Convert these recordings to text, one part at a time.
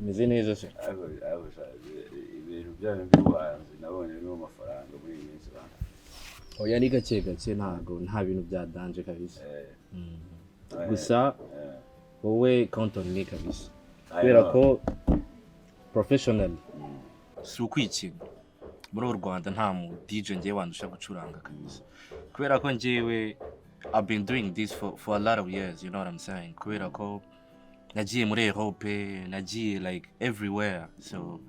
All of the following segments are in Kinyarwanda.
meze neza se ibintu byanyu by'ubuhanzi nabonye birimo amafaranga muri iyi minsi bana oya ni gake gake nta bintu bya danje kabisa gusa wowe count on me kabisa kubera ko professional si ukwikinga muri Rwanda nta mu DJ ngiye wandusha gucuranga kabisa kubera ko ngiyewe I've been doing this for a lot of years, you know what I'm saying? Kubera ko nagiye muri Europe, nagiye like everywhere. So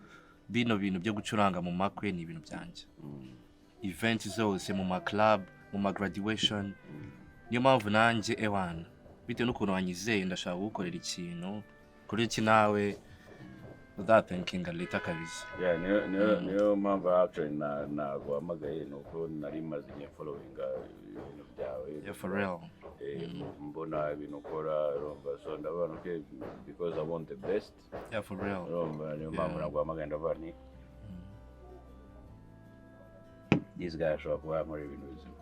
bino bintu byo gucuranga mu makwe ni ibintu byanje. Events zose mu ma club, mu ma graduation. Niyo mpamvu nanje ewana. Bitewe n'ukuntu wanyizeye ndashaka gukorera ikintu kuri iki nawe without thinking a little kabisa. Yeah, niyo mpamvu actually naguhamagaye nuko nari maze igihe following ibintu byawe. Yeah, for real. Mbona ibintu ukora urumva so ndabona okay because I want the best. Yeah, for real. Urumva niyo mpamvu naguhamagaye ndavuga ni this guy ashobora kuba yakora ibintu bizima.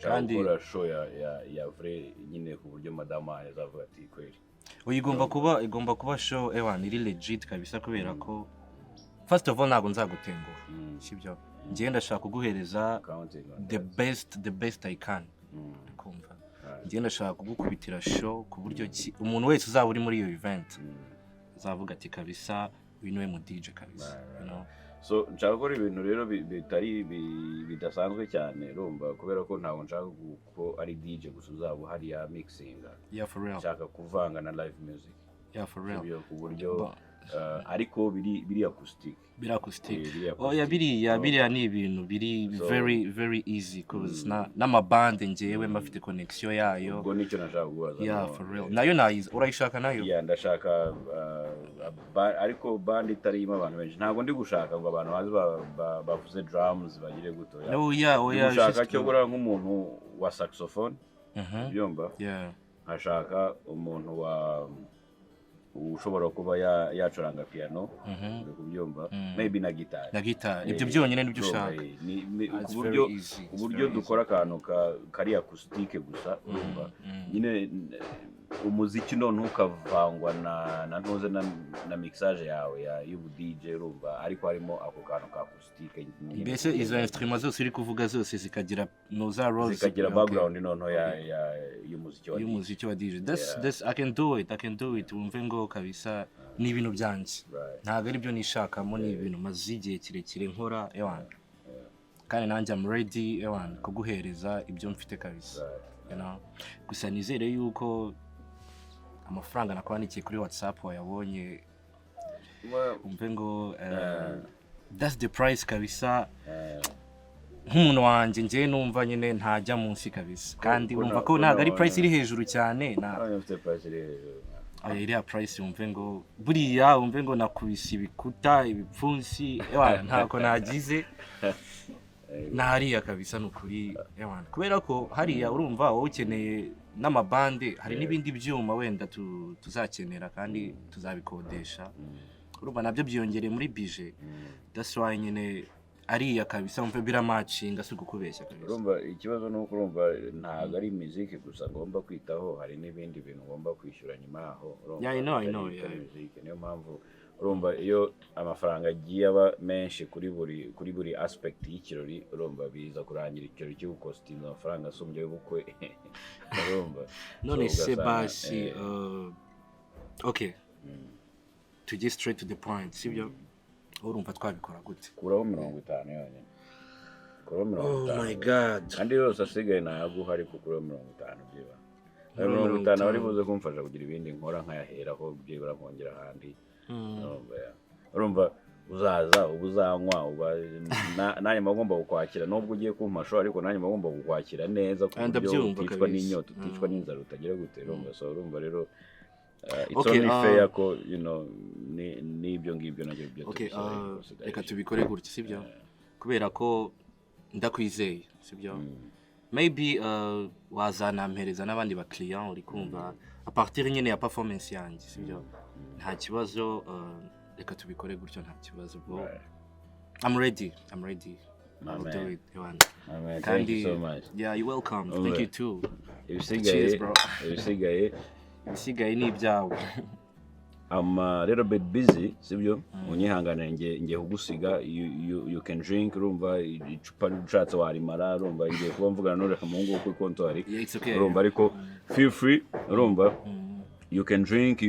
Kandi gukora show ya vrai nyine ku buryo madama yazavuga ati kweli. Igomba kuba show ewana iri legit kabisa kubera ko first of all ntago nzagutenguha sibyo ngiye ndashaka kuguhereza the best I can kumva ngiye ndashaka kugukubitira show ku buryo umuntu wese uzaba uri muri iyo event azavuga ati kabisa uyu niwe mu DJ kabisa you know so nshaka gukora ibintu rero bitari bidasanzwe cyane urumva kubera ko ntago nshaka ko ari DJ gusa uzaba hari ya mixing. Yeah, for real. Nshaka kuvanga na live music. Yeah, for real. Ku buryo ariko biri acoustic. Biri acoustic. Oh ya biriya ni ibintu biri very easy cause na band ngewe mafite connection yayo. Ubwo nicyo nashaka kubaza. Yeah, for real. Nayo nayize urayishaka nayo? Yeah, ndashaka ariko band itarimo abantu benshi. Ntago ndi gushaka ngo abantu bavuze drums bagire guto. Oh yeah. Ndashaka cyo gura nk'umuntu wa saxophone. Byumva? Yeah. Ashaka umuntu wa ushobora kuba yacuranga piano kubyumva maybe na guitar ibyo byonyine nibyo ushaka ku buryo dukora akantu kari acoustic gusa urumva nyine umuziki none ukavangwa na ntuze na mixage yawe y'ubu DJ urumva ariko harimo ako kantu ka acoustic mbese izo instruments zose uri kuvuga zose zikagira noza roles zikagira background none y'umuziki wa DJ. This I can do it umve ngo kabisa ni ibintu byanje ntago ari byo nishakamo ni ibintu mazigiye kirekire nkora ewana kandi nanjye am ready ewana kuguhereza ibyo mfite kabisa you know gusa nizere yuko amafaranga nakwandikiye kuri WhatsApp wayabonye umve ngo that's the price kabisa nk'umuntu wanjye ngiye numva nyine ntajya munsi kabisa kandi umva ko ntago ari price iri hejuru cyane iriya price umve ngo buriya umve ngo nakubise ibikuta ibipfunsi ntako nagize nahariya kabisa nukuri kubera ko hariya urumva wowe ukeneye n'amabande hari n'ibindi byuma wenda tuzakenera kandi tuzabikodesha urumva nabyo byiyongereye muri budget that's why nyine ariya kabisa umve biramatchinga si gukubeshya kabisa urumva ikibazo nuko urumva ntago ari music gusa ngomba kwitaho hari n'ibindi bintu ngomba kwishyura nyuma aho urumva I know niyo mpamvu urumva iyo amafaranga agiye aba menshi kuri buri aspect y'ikirori urumva biza kurangira ikirori cyo gukostinga amafaranga asumbye y'ubukwe urumva none se basi okay to straight to the point sibyo urumva twabikora gute kuraho 50 yonyine oh my god kandi yose asigaye nayaguha ariko kuraho 50 byiba 50 bari buze kumfasha kugira ibindi nkora nkayaheraho byibura nkongera ahandi urumva uzaza ubuzanywa nanjye magomba kukwakira nubwo ugiye kumpa ariko nanjye magomba kukwakira neza ku buryo uticwa n'inyota uticwa n'inzara utagira gute urumva rero it's only fair ko you know n'ibyo ngibyo nabyo byo reka tubikore gutya sibyo kubera ko ndakwizeye sibyo maybe wazanampereza n'abandi ba client uri kumva a partir nyine ya performance yanjye sibyo nta kibazo reka tubikore gutyo nta kibazo bro I'm ready I'll do it thank you so much yeah you're welcome thank you too ibisigaye ni ibyawe I'm a little bit busy, sibyo unyihangana ngiye kugusiga, you can drink, urumva icupa ushatse warimara, urumva ngiye kuba mvugana n'ureka muhungu ku kontwari, urumva ariko feel free, urumva you can drink,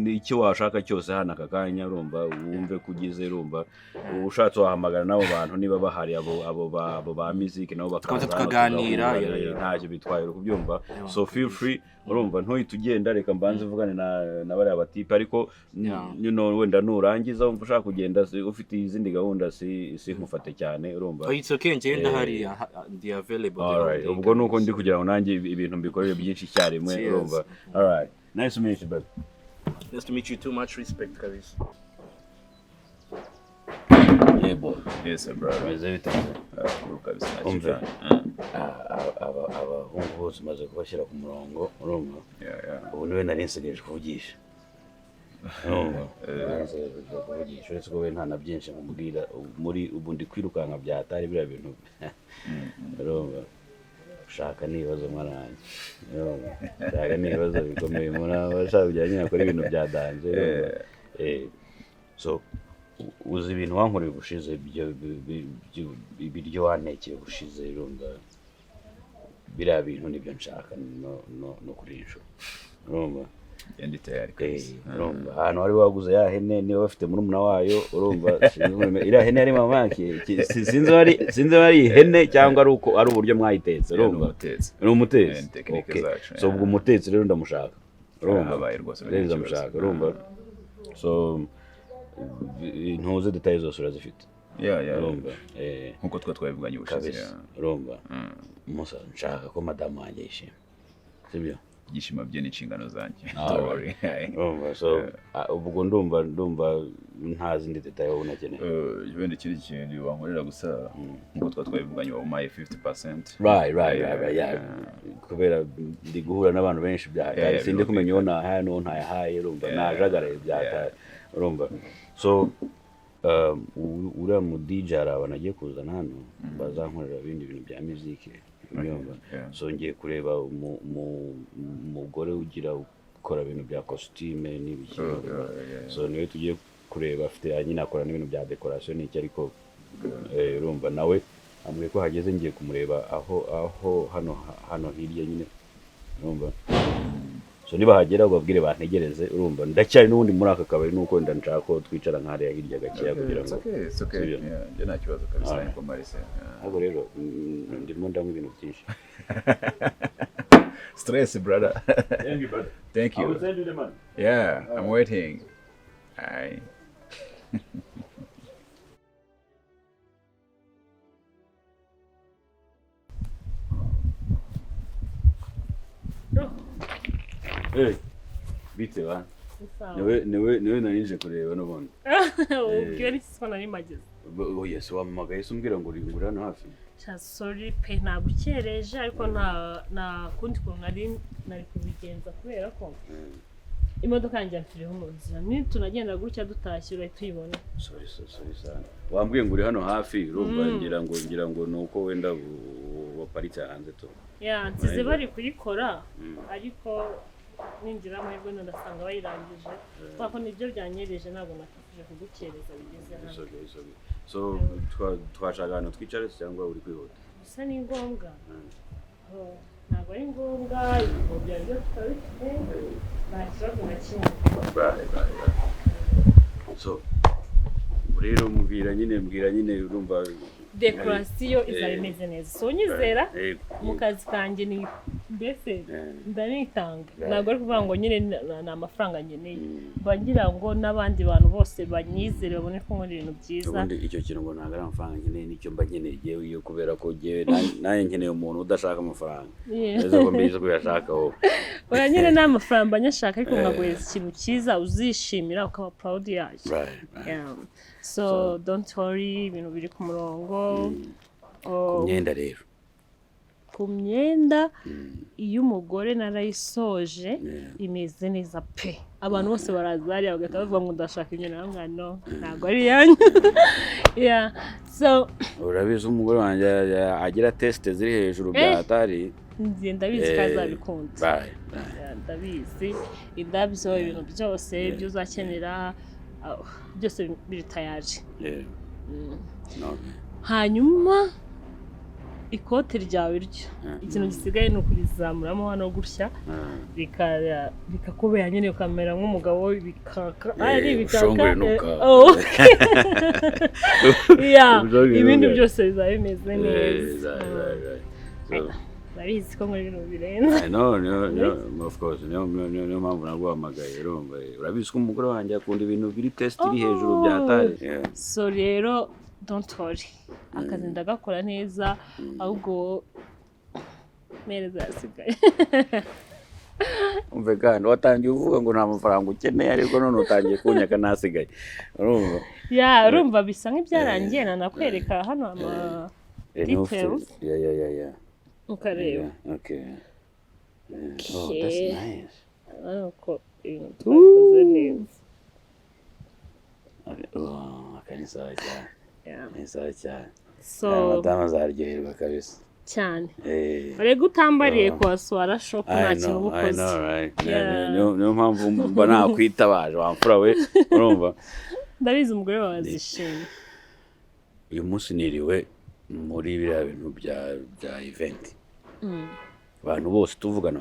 icyo washaka cyose hano akakanya, urumva wumve kugize, urumva ushatse wahamagara nabo bantu niba bahari abo ba music nabo bakaza tukaganira, ntacyo bitwaye kubyumva, so feel free, urumva ntuhite ugenda, reka mbanze mvugane na bari abatipe, ariko you know wenda nurangiza umva ushaka kugenda ufite izindi gahunda si nkufate cyane, urumva it's okay, ngenda hari the available. Alright, ubwo nuko ndi kugira ngo nanjye ibintu mbikorere byinshi cyarimwe, urumva. Alright, nice to meet you, brother. Nice to meet you too, much respect kabisa. Yeah, boy. Yes, bro. Meze bitanga. Kabisa. Umva. Abahungu bose maze kubashyira ku murongo, urumva. Ubu niwe nari nsigaje kuvugisha. Urumva. Kuvugisha uretse ko we nta na byinshi mubwira muri ubu ndi kwirukanka byatari biriya bintu. Urumva. Shaka nibazo mwaranje. Shaka nibazo bikomeye bashaka kujyanye nakora ibintu byadanje. So uzi ibintu wankoreye gushize ibiryo wantekeye gushize, urumva biriya bintu nibyo nshaka no kurisha, urumva ndi tayari kabisa. Urumva ahantu wari waguze ya hene niba bafite murumuna wayo, urumva iriya hene yari mamaki, sinzi wari hene cyangwa ari uburyo mwayitetse, urumva ni umutetse. So ubwo umutetse rero ndamushaka, urumva ndamushaka, urumva so ntuze details zose urazifite. Urumva nkuko twabivuganye ubushize, urumva musa nshaka ko madamu wanjye yishima, sibyo igishima bye n'inshingano zanjye. Urumva so ubwo ndumva nta zindi details unakeneye. Wenda ikindi kintu wankorera gusa nkuko twabivuganye wamuhaye 50%. Right. Kubera ndi guhura n'abantu benshi byataye, sindi kumenya uwo nahaye n'uwo ntayahaye, urumva najagaraye byataye, urumva so uriya mu DJ araba nagiye kuzana hano bazankorera ibindi bintu bya muziki, urumva so ngiye kureba umugore ugira ukora ibintu bya costume n'ibiki, so niwe tugiye kureba afite nyine akora n'ibintu bya decoration n'iki, ariko urumva nawe ambwiye ko hageze ngiye kumureba aho hano hirya nyine, urumva so niba hagera ubabwire bantegereze, urumva ndacyari n'ubundi muri aka kabari nuko ndanshaka ko twicara nk'ariya hirya gakeya kugira ngo okay nta kibazo kabisa nko marise. Ahubwo rero ndimo ndamwe ibintu byinshi. Stress, brother. Thank you, brother. Thank you. I will send you the money. Yeah, I'm waiting. Aye. Bite ba? Niwe narinje kureba n'ubundi. Ubwo ni siko nari mageze. Yes, wamagaye sumbwira ngo uri hano hafi. Sorry pe nagukereje, ariko na kundi kuntu nari kubigenza kubera ko imodoka yanjye mfiriho mu nzira ni tunagenda gutya dutashye uri tuyibona. Sorry sana. Wambwiye ngo uri hano hafi, urumva ngira ngo nuko wenda waparitse hanze to. Yeah, nsize bari kuyikora ariko ninjira amahirwe ndasanga bayirangije, kuko nibyo byanyereje ntabwo nakafije kugukereza bigeze hano. So twashagana twicare cyangwa uri kwihuta? Bisa ni ngombwa. Ntabwo ari ngombwa, ibyo byo tukabifite nta kibazo na kimwe. So rero mbwira nyine urumva decoration izaba imeze neza, so nyizera mu kazi kanjye ni mbese ndanitanga, ntabwo ari kuvuga ngo nyine na amafaranga ngeneye, bagira ngo n'abandi bantu bose banyizere babone ko nkora ibintu byiza. Ubundi icyo kintu ngo ntabwo ari amafaranga ngeneye, nicyo mba ngeneye yewe, iyo kubera ko naye nkeneye umuntu udashaka amafaranga, neza ko mbizi ko yashaka wowe. Oya nyine nta mafaranga mbanyashaka, ariko nkaguhereza ikintu cyiza uzishimira ukaba proud yacyo. So don't worry, ibintu biri ku murongo. Ku myenda rero, ku myenda iyo umugore narayisoje imeze neza pe, abantu bose barazari bagahita bavuga ngo ndashaka imyenda, ngano ntabwo ari yanyu. So urabizi umugore wanjye agira test ziri hejuru byatari. ndabizi ko azabikunda bye ndabizi indabyo ibintu byose ibyo uzakenera byose biri tayari hanyuma ikote ryawe ryo ikintu gisigaye ni ukurizamuramo hano gutya bikakubera nyine ukamera nk'umugabo bikaka ari bikaka ibindi byose bizaba bimeze neza Narizi ko muri ibintu birenze. No, of course. Niyo mpamvu naguhamagaye urumva. Urabizi ko umugore wanjye akunda ibintu biri test iri hejuru byataye. So rero don't worry. Akazi ndagakora neza ahubwo mereza yasigaye. Umve kandi watangiye uvuga ngo nta mafaranga ukeneye ariko none utangiye kunyaka nasigaye. Urumva? Yeah, urumva bisa nk'ibyarangiye nakwereka hano ama details. Yeah. Okay. Okay. Oh, that's nice. Oh, kanisa cyane. Yeah. Neza cyane. So, madama zaryoherwa kabisa. cyane. Ariko utambariye kwa swara shop nta kintu ubukoze. I know, right? Niyo mpamvu mba nakwitabaje wamfura we. Urumva? Ndabizi umugore wawe azishimye. Uyu munsi niriwe muri biriya bintu bya event. Abantu bose tuvugana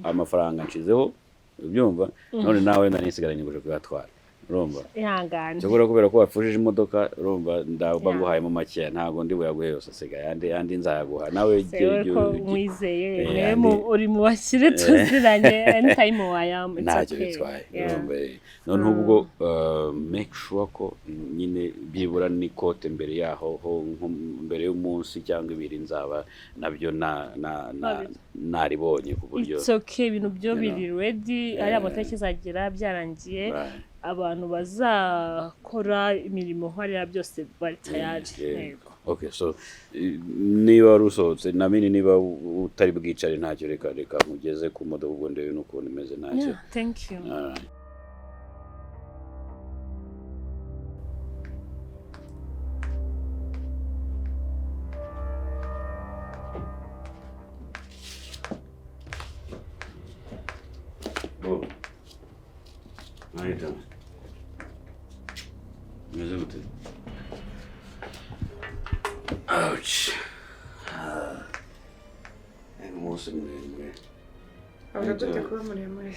amafaranga nshizeho ubyumva none nawe nanisigaranye guje kuyatwara urumva ihangane cyakora kubera ko wapfushije imodoka urumva ndaba nguhaye mu makiya ntago ndi buyaguhe yose asigaye yandi nzayaguha nawe mwizeye uri mu bashyire tuziranye anytime wayam ntacyo bitwaye urumva none ubwo make sure ko nyine byibura ni kote mbere yaho mbere y'umunsi cyangwa ibiri nzaba nabyo naribonye ku buryo it's okay ibintu byo biri ready ari amatariki zagira byarangiye abantu bazakora imirimo hariya byose bari tayari. Okay, so niba rusohotse namini niba utari bwicare ntacyo reka mugeze ku modoka ubwo ndebe nuko nimeze ntacyo. Yeah, thank you. Ouch. Umunsi muremure. Uragute kuba muremure.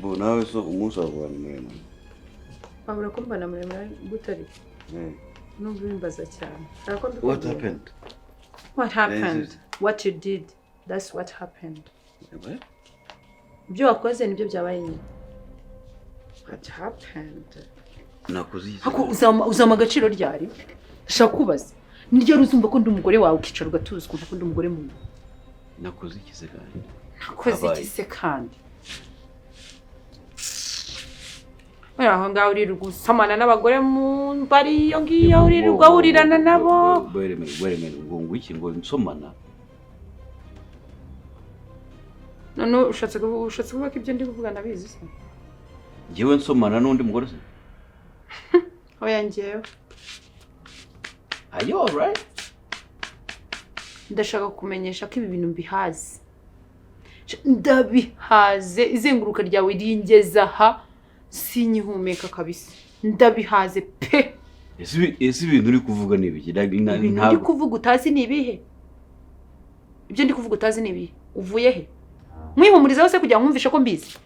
Bo nawe so umunsi wawe muremure. Wabura kumbana muremure gutari. Nubwo bimbaza cyane. What happened? What happened? What you did. That's what happened. What? Ibyo wakoze nibyo byabaye nyine. What happened? Nakuzize. Uzama agaciro ryari? Shakubaza. Niryo ruzumva ko ndi umugore wawe ukicara ugatuza kumva ko ndi umugore mu. Nakoze ikise kandi. Nakoze ikise kandi. Aho ngaho uri gusamana n'abagore mu bari yo ngiyo uri rugawurirana nabo. Wait a minute ngo ngwiki ngo nsomana. None ushatse kuvuga ko ibyo ndi kuvuga nabizi se. Jewe nsomana n'undi mugore se. Oya ngewe. Are you all right? Ndashaka kumenyesha ko ibi bintu mbihaze. Ndabihaze izenguruka ryawe ringeza aha sinyihumeka kabisa. Ndabihaze pe. Ese ibintu uri kuvuga nibiki? Ntabwo ndi kuvuga utazi nibihe. Ibyo ndi kuvuga utazi nibihe. Uvuye he? Mwihumuriza wose kugira ngo mwumvishe ko mbizi.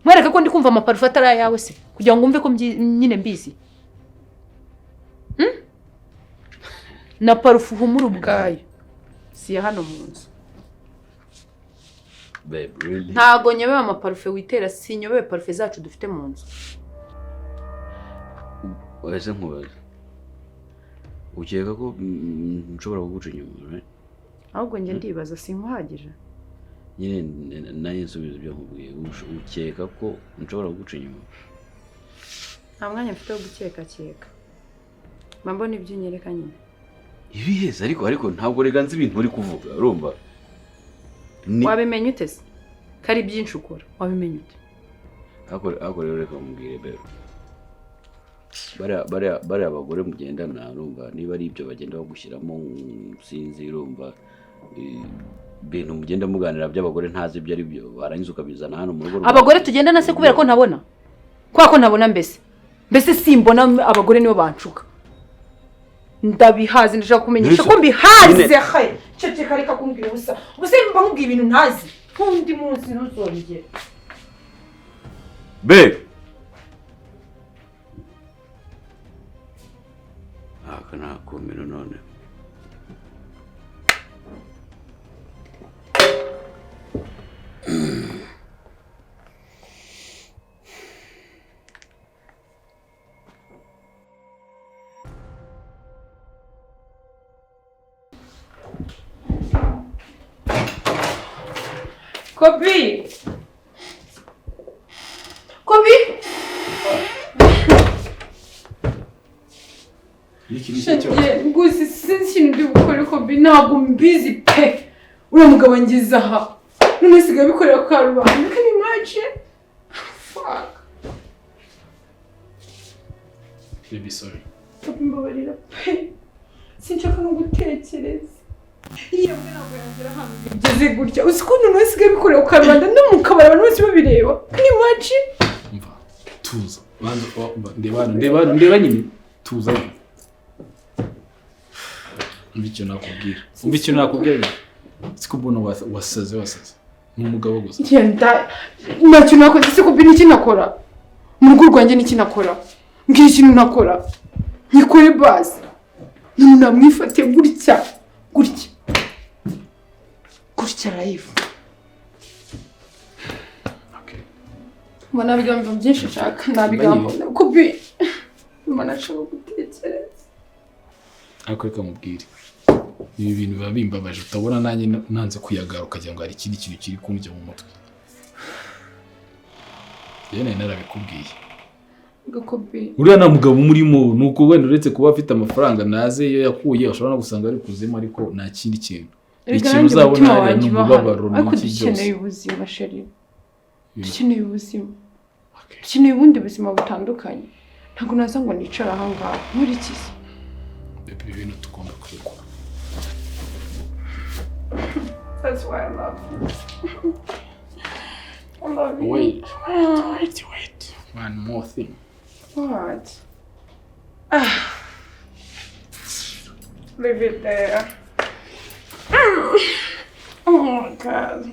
Mwereka ko ndi kumva amaparufe atari yawe se kugira ngo umve ko nyine mbizi. Na parufe humura ubwayo. Si hano mu nzu. Babe, really? Ntago nyobewe amaparufe witera si nyobewe parufe zacu dufite mu nzu. Wese nkubaza. Ukeka ko nshobora kuguca inyuma, right? Ahubwo nge ndibaza sinkuhagije. Nyine nayo nsubiza ibyo nkubwiye ukeka ko nshobora kuguca inyuma. Nta mwanya mfite wo gukeka. Mbona ibyo unyereka nyine. Ibiheza ariko ntabwo reganze ibintu uri kuvuga urumva. Wabimenye ute se? Kari byinshi ukora. Wabimenye ute? Ako rero reka mubwire bero. bari abagore mugendana urumva niba ari ibyo bagenda bagushyiramo sinzi urumva ibintu mugenda muganira by'abagore ntazi ibyo ari byo barangiza ukabizana hano mu rugo abagore tugendana se kubera ko ntabona ko ntabona mbese simbona abagore nibo bancuka ndabihazi ndashaka kumenyesha ko mbihaze hayi ceceka reka kumbwira ubusa ubuse mba nkubwira ibintu ntazi nkundi munsi ntuzongere be aka nakumira none Kobi Shangiye gusi sinzi ndi gukora Kobi ntabwo mbizi pe uriya mugabo ngize aha none sigaye bikorera kwa rubanda can you imagine fuck baby sorry Kobi mbabarira pe sinshaka no gutekereza iyo ntabwo yangira hamwe ngeze gutya uzi ko none sigaye bikorera kwa rubanda no mu kabari abantu bose babireba can you imagine umva tuza ndeba nyine tuza umva icyo nakubwira siko mbona wasaze ni umugabo gusa ntacyo nakoze siko mbona iki nakora mu rugo rwanjye n'iki nakora mbwira ikintu nakora nkikore basi none namwifatiye gutya live mbona bigambo byinshi nshaka nabigambo kubi mbona nshaka gutekereza ariko reka mubwire ibi bintu biba bimbabaje utabona nanjye nanze kuyagara ukagira ngo hari ikindi kintu kiri kundya mu mutwe yene narabikubwiye uriya nta mugabo umurimo nuko wenda uretse kuba afite amafaranga naze iyo yakuye ushobora no gusanga ari kuzima ariko nta kindi kintu ikintu uzabona hariya ni umubabaro n'iki byose dukeneye ubuzima sheri dukeneye ubuzima dukeneye ubundi buzima butandukanye ntabwo naza ngo nicara aha ngaha nkurikize ibi bintu tugomba kubikora. That's why I love you. I love you. Wait. One more thing. What? Leave it there. Oh my God.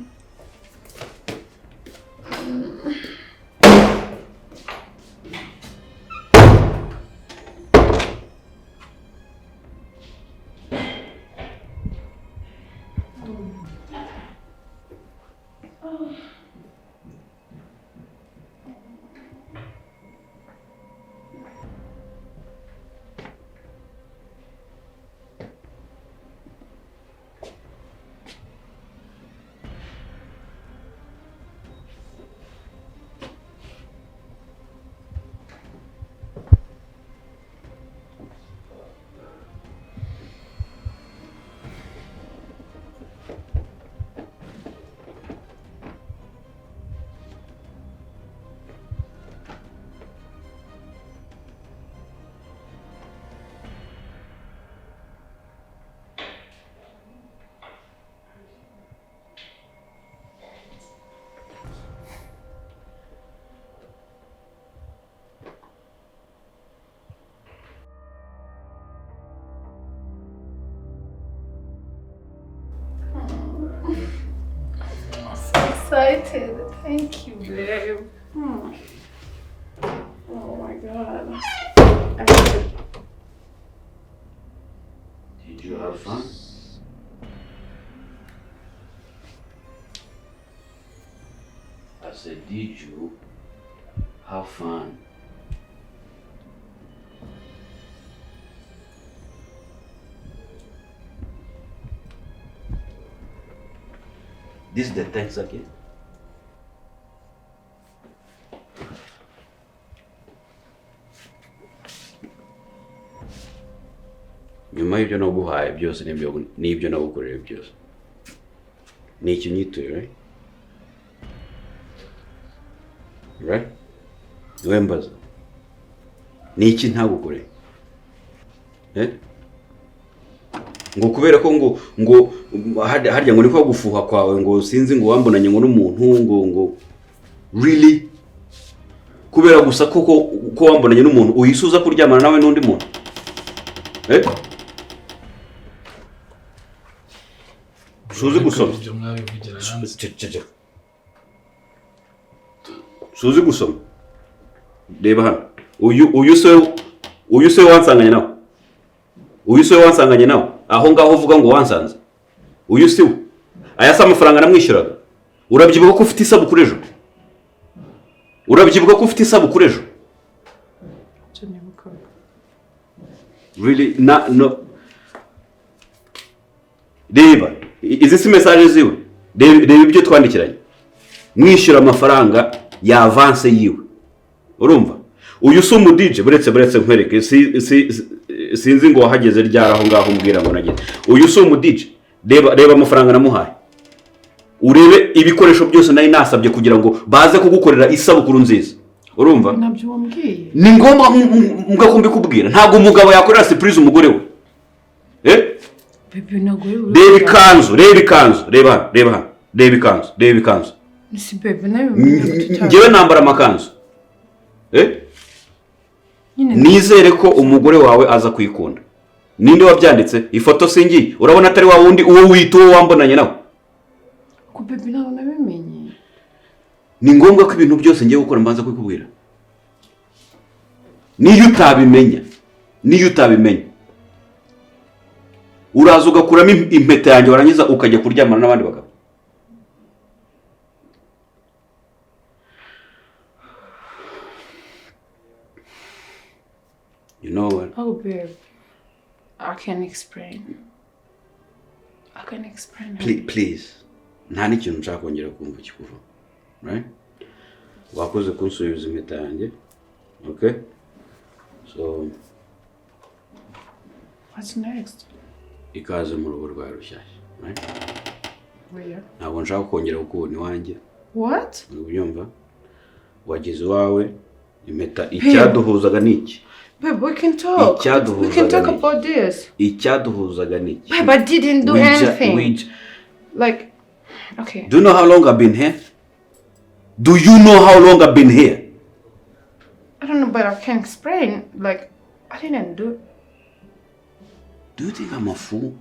Excited. Thank you, babe. Oh my God. Did you have fun? I said, did you have fun? This is the thanks again. Nyuma y'ibyo naguhaye byose n'ibyo nagukoreye byose ni icyo nyituye, right? Right? Niwe mbaza ni iki ntagukore ngo kubera ko ngo harya ngo niko gufuha kwawe ngo sinzi ngo wambonanye ngo n'umuntu ngo really kubera gusa ko wambonanye n'umuntu uyisuza kuryamana nawe n'undi muntu suzi gusoma suzi gusoma reba hano uyu se wansanganye nawe aho ngaho uvuga ngo wansanze uyu si we aya se amafaranga namwishyuraga urabyibuka ko ufite isabukuru ejo really no reba izi si message ziwe reba ibyo twandikiranye mwishyura amafaranga ya avance yiwe urumva uyu si umu DJ buretse nkwereke sinzi ngo wahageze ryara aho ngaho mbwira ngo nageze uyu si umu DJ reba amafaranga namuhaye urebe ibikoresho byose nari nasabye kugira ngo baze kugukorera isabukuru nziza urumva nabyo wambwiye ni ngombwa mgakumbi kubwira ntago umugabo yakorera surprise umugore we bebe nagore reba ikanzu reba ikanzu si bebe nayo ngewe nambara amakanzu nizere ko umugore wawe aza kwikunda ninde wabyanditse ifoto singi urabona atari wa wundi uwo wita uwo wambonanye nawe ko bebe nawe nabimenye ni ngombwa ko ibintu byose ngiye gukora mbanza kwikubwira niyo utabimenya uraza ugakuramo impeta yanjye warangiza ukajya kuryamana n'abandi bagabo you know what oh babe I can explain please nta n'ikintu nshaka kongera kumva kikuva right wakoze kunsubiza impeta yanjye okay so what's next ikaze mu rugo rwa rushyashya right where ntabwo nshaka kongera kukubona iwanjye what ubyumva wageze iwawe impeta icyaduhuzaga niki babe we can talk about this icyaduhuzaga niki babe I didn't do anything like okay do you know how long I've been here I don't know but I can explain like I didn't do it. Do you think I'm a fool?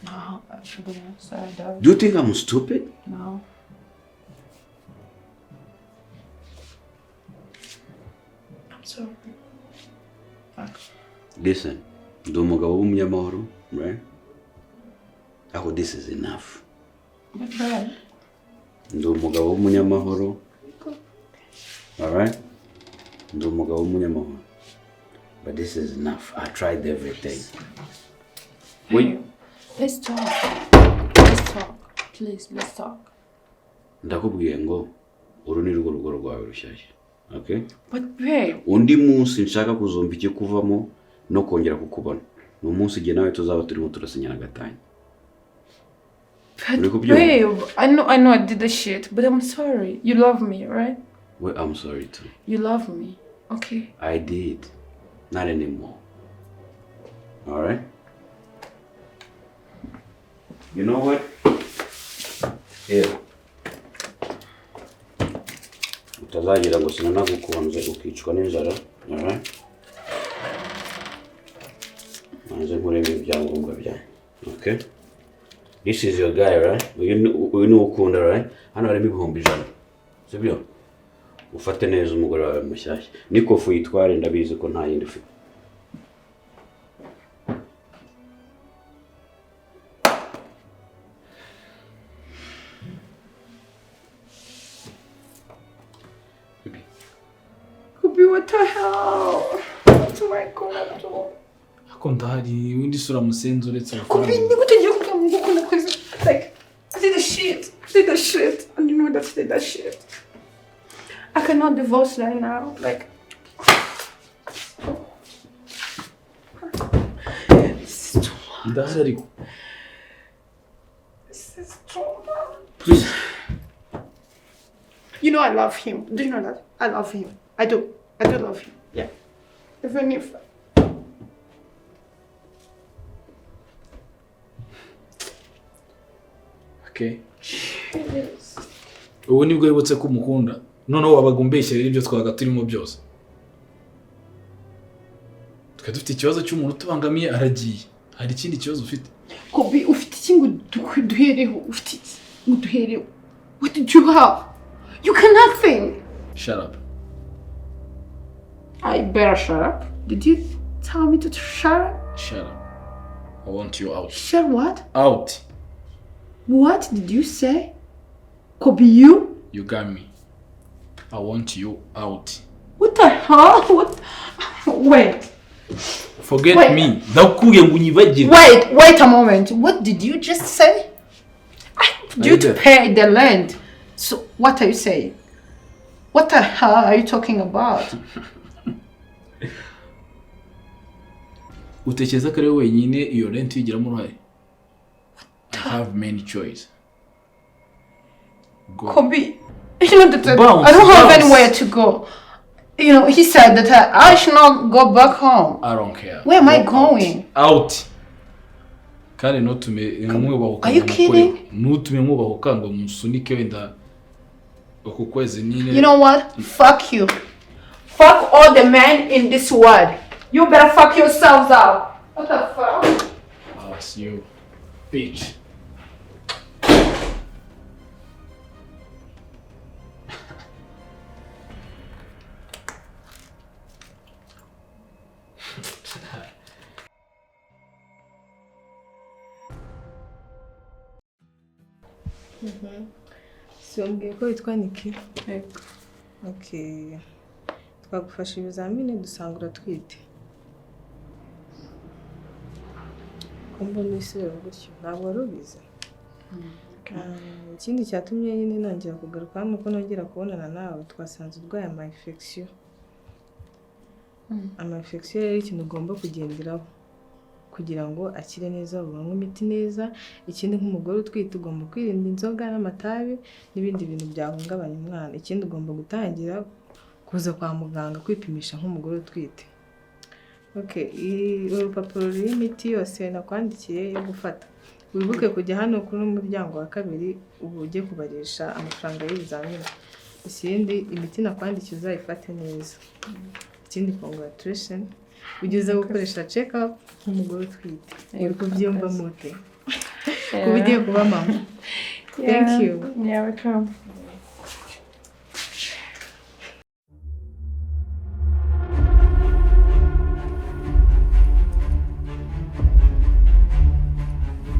No, actually, sorry, Dad. Do you think I'm stupid? No. I'm sorry. Listen, ndi umugabo w'umunyamahoro, right? Ako this is enough. But Dad. Ndi umugabo w'umunyamahoro. Alright? Ndi umugabo w'umunyamahoro. But this is enough. I tried everything. Hey, let's talk. Please, let's talk. Ndakubwiye ngo uru ni rugo rwawe rushyashya. Okay? But babe, undi munsi nshaka kuzumva iki kuvamo no kongera kukubona. Ni umunsi igihe nawe tuzaba turimo turasinyana gatanya. But babe, I know I did the shit, but I'm sorry. You love me, right? Well, I'm sorry too. You love me, okay? I did. Not anymore. All right? You know what? Here. Utazagira ngo sinagukunze ukicwa n'inzara, all right? Manze nkurebe ibyangombwa byawe. Okay? This is your guy, right? You know ukunda, right? Hano harimo ibihumbi 100. Sibyo? Ufate neza umugore wawe mushyashya. Niko fu yitware ndabizi ko nta yindi ufite. What the hell? What am I gonna do? Ako ndahari windi sura musenzo uretse Kubi ni gutegeka kugira ngo ukunda kwezi like I did the shit and you know that I did that shit. I cannot divorce right now like this is too much. ndahari ariko This is too much. please You know I love him. Do you know that? I love him. I do love him. Yeah. Even if okay. Ubu nibwo yibutse ko umukunda noneho wabaga umbeshye rero ibyo twaga turimo byose. Twe dufite ikibazo cy'umuntu tubangamiye aragiye. Hari ikindi kibazo ufite? Kobe ufite ikintu duhereho ufite duhereho. What did you have? You cannot think. Shut up. I better shut up. Did you tell me to shut up? Shut up. I want you out. Shut what? Out. What did you say? Kobe, you? You got me. I want you out. What the hell? What? Wait. Forget Wait. me. Ndakuye ngo unyibagire. Wait a moment. What did you just say? Due to pay the land. So what are you saying? What the hell are you talking about? Utekereza ko ari wenyine iyo rent yigiramo uruhare? I have many choice. Go. Kobe, you know that Bounce, I don't have bounce. anywhere to go. You know, he said that I should not go back home. I don't care. Where am I Go going? Out. Kandi ntutume mwubahuka. Are you kidding? Ntutume mwubahuka ngo musunike wenda uku kwezi nyine. You know what? Fuck you. Fuck all the men in this world. You better fuck yourselves out. What the fuck? Ask you, bitch. Simbwiye ko witwa Nicky. Okay. Twagufasha ibizamini dusanga uratwite. Kumva nisubira gutyo. Ntabwo wari ubizi. Ikindi cyatumye nyine nongera kugaruka hano ko nongera kubonana nawe twasanze urwaye ama infection. Ama infection rero ikintu ugomba kugenderaho kugira ngo akire neza ubanywe imiti neza. Ikindi nk'umugore utwite ugomba kwirinda inzoga n'amatabi n'ibindi bintu byahungabanya umwana. Ikindi ugomba gutangira kuza kwa muganga kwipimisha nk'umugore utwite. Okay, urupapuro ruriho imiti yose nakwandikiye yo gufata. Wibuke kujya hano kuri umuryango wa kabiri ubu ujye kubarisha amafaranga y'ibizamini. Ikindi imiti nakwandikiye uzayifate neza. Ikindi congratulations. Ugeze gukoresha check up nk'umugore utwite. Uri kubyumva mute? Kubigiye kuba mama. Thank you. Yeah, welcome.